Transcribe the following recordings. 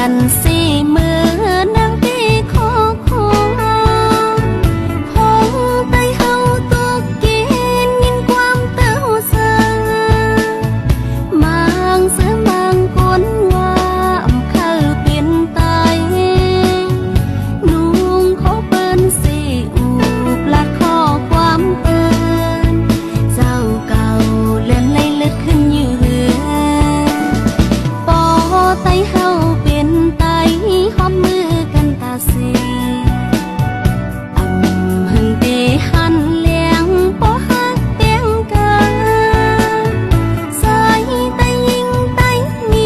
กันสี่มือนางตีคอคงพงไตเฮาตุกกินยินความเต้าเสือมังเสือมังคนว่าอำเคยเป็นตายนุ่งเขาเปิ้นสีอูปลัดข้อความเตือนเจ้าเก่าเลื่อนไล่เลือดขึ้นยืนปอไตเฮาเป็นไตหอมมือกันตาสีอำหึงเตหันเลี้ยงปอฮักเตียงกาใส่ไตยิงไตมี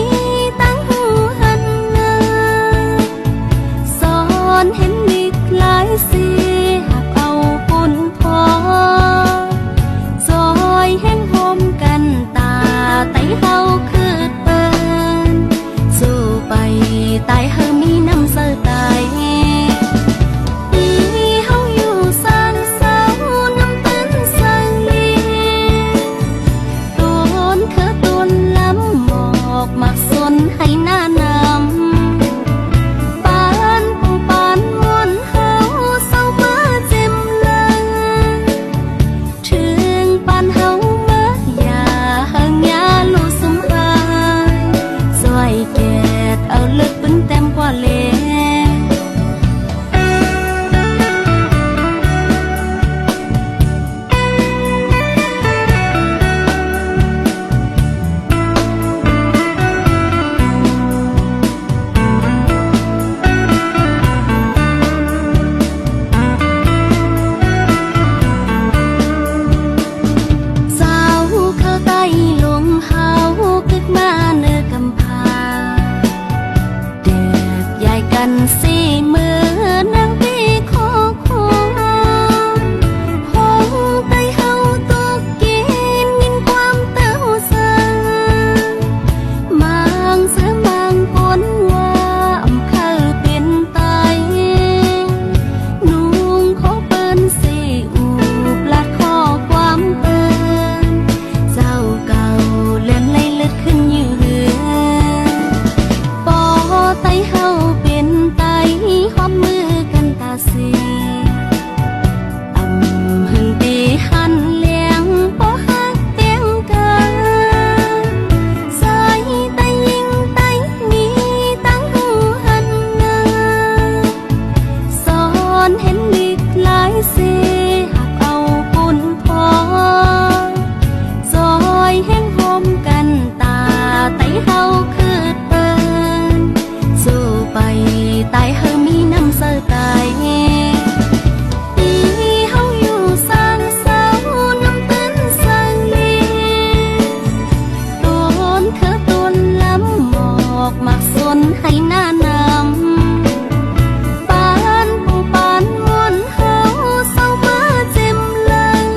ตั้งหูหันนาสอนเห็นมีหลายสีหักเอาปุ่นพอซอยแห้งหอมกันตาไตเฮาคือเปิ้นสู้ไปตายเฮามีน้ำเสือตายปีเฮาอยู่สานเสาน้ำตื้นใส่ต้นเธอต้นลำหมอกมักสนให้หน้านำปานปูปานมวนเฮาเศร้ามาเจ็มลังถึงปานเฮามาอย่าเฮิงยาลูกสมหายสวยแกดเอาเลือดเป็นเต็มกว่าเลสาวเข้าใต้ลมเฮาคึกมาเนื้อกำพาเด็กใหญ่กันสี่มือนางตีคอคงพงไตเฮาตุกกินยินความเต้าเสือมังเสือมังคนว่าอำเคยเป็นตายนุ่งเขาเปิ้นสีอูปลัดข้อความเตือนเจ้าเก่าเลื่อนไล่เลือดขึ้นยืนปอไตเฮาเป็นไตหอมมือกันตาสีอำหึงตีหันเลี้ยงปอฮักเตียงกาใส่ไตยิงไตมีตั้งหูหันนาสอนเห็นมีหลายสีหักเอาปุ่นพอซอยแห้งหอมกันตาไตเฮาคือเปิ้นสู้ไปตายเฮามีน้ำเสือตายปีเฮาอยู่สานเสาน้ำตื้นใส่ต้นเธอต้นลำหมอกมักสนให้หน้านำปานปูปานมวนเฮาเศร้ามาเจ็มลัง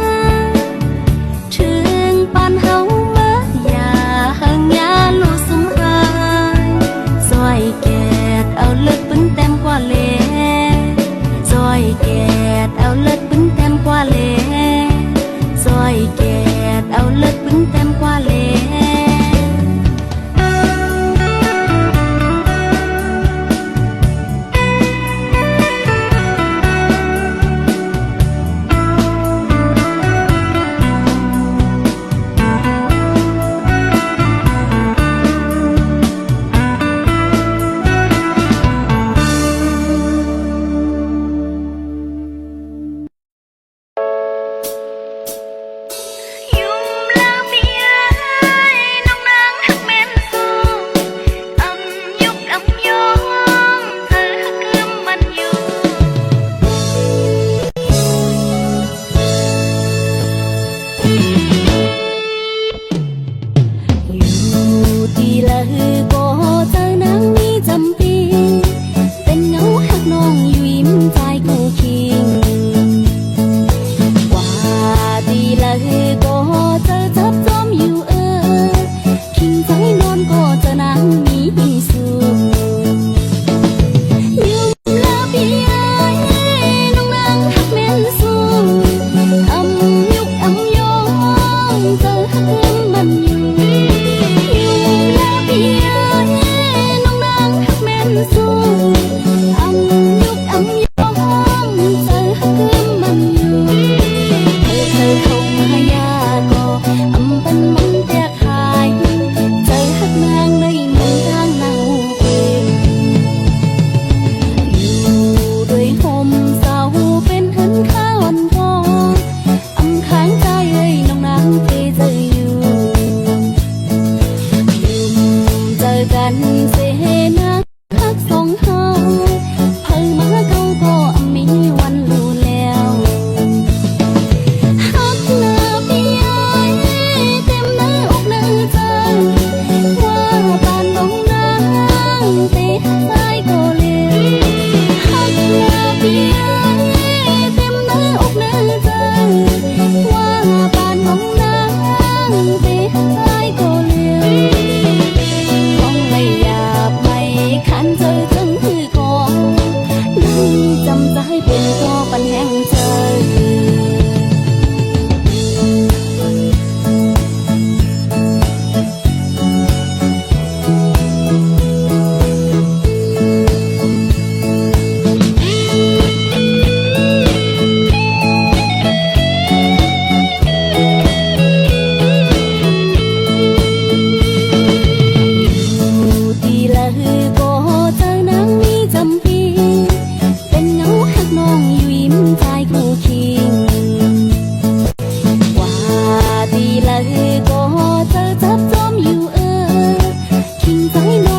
ถึงปานเฮามาอย่าเฮิงยาลูกสมหายสวยแกดเอาเลือดเป็นเต็มกว่าเลสวยแกดเอาเลือดเป็นเต็มกว่าเลสวยแกดเอาเลือดเป็นเต็มกว่าเล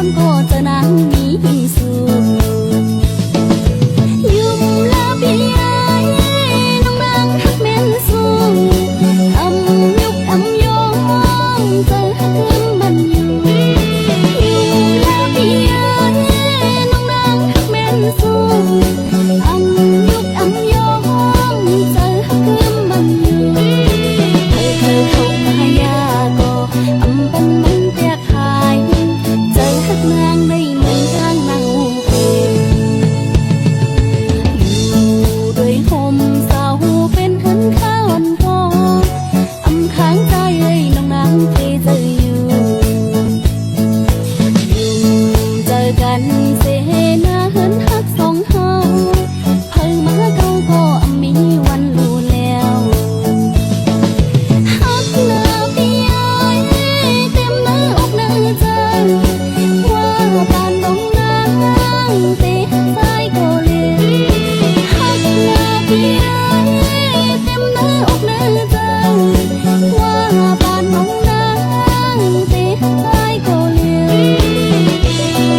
ามก็เจอนางมีสูยุ่มลาพี่ไอ้น้องนางฮักแม่นสูอำยุกอำยองเจอฮักลืมมันอยู่ยุ่มลาพี่ไอ้น้องนางฮักแม่นสูอำยุกอำยองเจอฮักลืมมันอยู่เคยเข้ามายาก็อำเป็นมันเตียขายเจอฮักนางในเมืองทางนางเป็นอยู่ด้วยห่มเศร้าเป็นหันข้าวันพออำค้างใจเอ้ยน้องนางเคยเจออยู่เจอกันเสนาเหินฮักสองเฮาเพิ่งมาเก่าก็อำมีวันรู้แล้วฮักหน้าพี่ไอ้เต็มหน้าอกหน้าใจว่าปานน้องนางเตะซ้ายก็เลยฮักหน้าพี่ไอ้เต็มหน้าอกหน้าใจว่าปานน้องนางเตะซ้ายก็เลย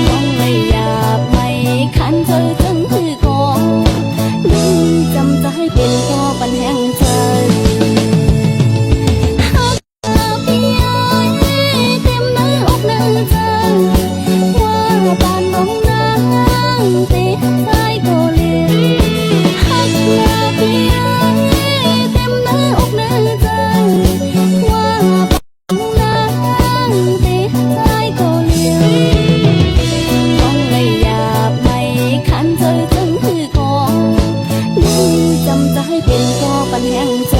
น้องไม่อยากไม่คันเจอถึงคือก่อนดึงจำจะให้เป็นก็ปันแห่งใจฮักหน้าพี่ไอ้เต็มหน้าอกหน้าใจว่าปานน้องนางเตะซ้ายก็เลยฮักหน้าพี่ไอ้เต็มหน้าอกหน้าใจว่าปานน้องนางเตะซ้ายก็เลยน้องไม่อยากไม่คันเจอถึงคือก่อนดึงจำจะให้เป็นก็ปันแห่งใจ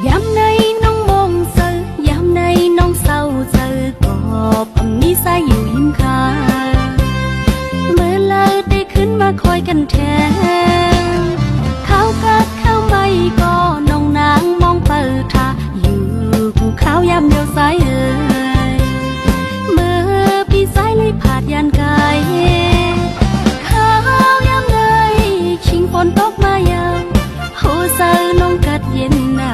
ยามในน้องมองเจอยามในน้องเศร้าเจอกอบอำนิสัยอยู่หิมขาเมื่อเลิกได้ขึ้นมาคอยกันแทนข้าวกัดข้าวไม่ก็น้องนางมองเปิดทาอยู่กูข้าวยามเดียวสายเอ่ยเมื่อพี่สายเลยผาดยานกายข้าวยามใดชิงฝนตกมายามโหเซอน้องกัดเย็นหนา